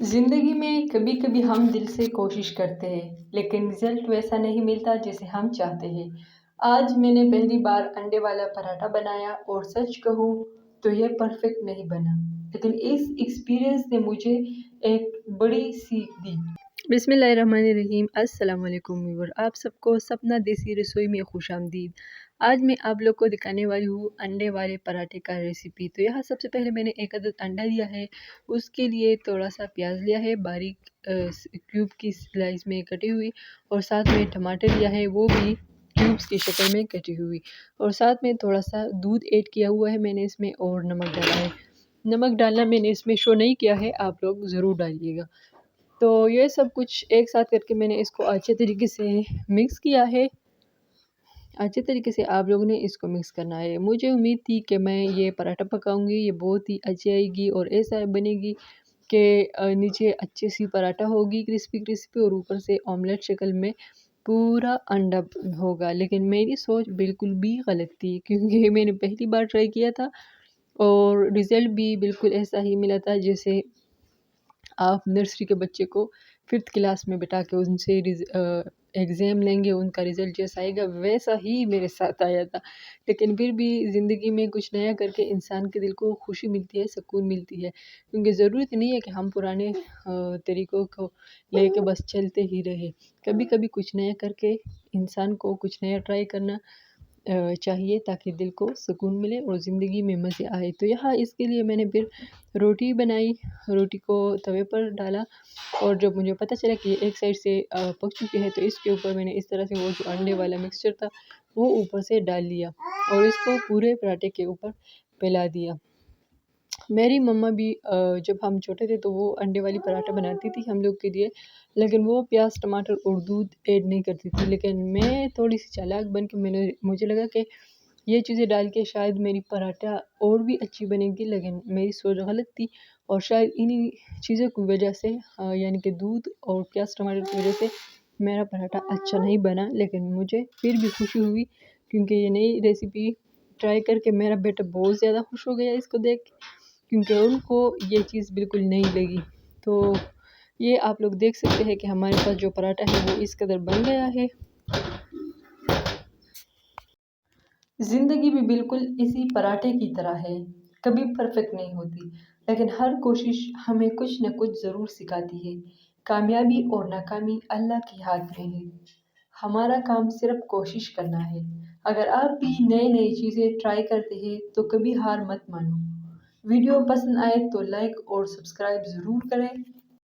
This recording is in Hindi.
ज़िंदगी में कभी-कभी हम दिल से कोशिश करते हैं, लेकिन रिज़ल्ट वैसा नहीं मिलता जैसे हम चाहते हैं। आज मैंने पहली बार अंडे वाला पराठा बनाया और सच कहूँ तो यह परफेक्ट नहीं बना, लेकिन इस एक्सपीरियंस ने मुझे एक बड़ी सीख दी। बिस्मिल्लाहिर्रहमानिर्रहीम, अस्सलाम वालेकुम व्यूअर। आप सबको सपना देसी रसोई में खुशामदीद। आज मैं आप लोग को दिखाने वाली हूँ अंडे वाले पराठे का रेसिपी। तो यहाँ सबसे पहले मैंने एक अदद अंडा लिया है, उसके लिए थोड़ा सा प्याज लिया है बारीक क्यूब की स्लाइस में कटी हुई, और साथ में टमाटर लिया है वो भी क्यूब्स की शक्ल में कटी हुई, और साथ में थोड़ा सा दूध ऐड किया हुआ है मैंने इसमें, और नमक डाला है। नमक डालना मैंने इसमें शो नहीं किया है, आप लोग ज़रूर डालिएगा। तो ये सब कुछ एक साथ करके मैंने इसको अच्छे तरीके से मिक्स किया है। अच्छे तरीके से आप लोगों ने इसको मिक्स करना है। मुझे उम्मीद थी कि मैं ये पराठा पकाऊंगी, ये बहुत ही अच्छी आएगी और ऐसा बनेगी कि नीचे अच्छी सी पराठा होगी क्रिस्पी क्रिस्पी, और ऊपर से ऑमलेट शक्ल में पूरा अंडा होगा। लेकिन मेरी सोच बिल्कुल भी गलत थी, क्योंकि मैंने पहली बार ट्राई किया था और रिज़ल्ट भी बिल्कुल ऐसा ही मिला था जैसे आप नर्सरी के बच्चे को 5th क्लास में बिठा के उनसे एग्ज़ाम लेंगे, उनका रिज़ल्ट जैसा आएगा वैसा ही मेरे साथ आया था। लेकिन फिर भी ज़िंदगी में कुछ नया करके इंसान के दिल को खुशी मिलती है, सुकून मिलती है, क्योंकि ज़रूरत नहीं है कि हम पुराने तरीक़ों को लेके बस चलते ही रहें। कभी-कभी कुछ नया करके इंसान को कुछ नया ट्राई करना चाहिए, ताकि दिल को सुकून मिले और ज़िंदगी में मज़े आए। तो यहाँ इसके लिए मैंने फिर रोटी बनाई, रोटी को तवे पर डाला, और जब मुझे पता चला कि एक साइड से पक चुकी है, तो इसके ऊपर मैंने इस तरह से वो जो अंडे वाला मिक्सचर था वो ऊपर से डाल लिया और इसको पूरे पराठे के ऊपर फैला दिया। मेरी मम्मा भी जब हम छोटे थे तो वो अंडे वाली पराठा बनाती थी हम लोग के लिए, लेकिन वो प्याज टमाटर और दूध ऐड नहीं करती थी। लेकिन मैं थोड़ी सी चालाक बन के मुझे लगा कि ये चीज़ें डाल के शायद मेरी पराठा और भी अच्छी बनेगी, लेकिन मेरी सोच गलत थी, और शायद इन्हीं चीज़ों की वजह से यानी कि दूध और प्याज टमाटर की वजह से मेरा पराठा अच्छा नहीं बना। लेकिन मुझे फिर भी खुशी हुई, क्योंकि ये नई रेसिपी ट्राई करके मेरा बेटा बहुत ज़्यादा खुश हो गया इसको देख के, क्योंकि उनको ये चीज़ बिल्कुल नहीं लगी। तो ये आप लोग देख सकते हैं कि हमारे पास जो पराठा है वो इस कदर बन गया है। ज़िंदगी भी बिल्कुल इसी पराठे की तरह है, कभी परफेक्ट नहीं होती, लेकिन हर कोशिश हमें कुछ न कुछ ज़रूर सिखाती है। कामयाबी और नाकामी अल्लाह के हाथ में है, हमारा काम सिर्फ कोशिश करना है। अगर आप भी नई-नई चीज़ें ट्राई करते हैं तो कभी हार मत मानो। वीडियो पसंद आए तो लाइक और सब्सक्राइब ज़रूर करें।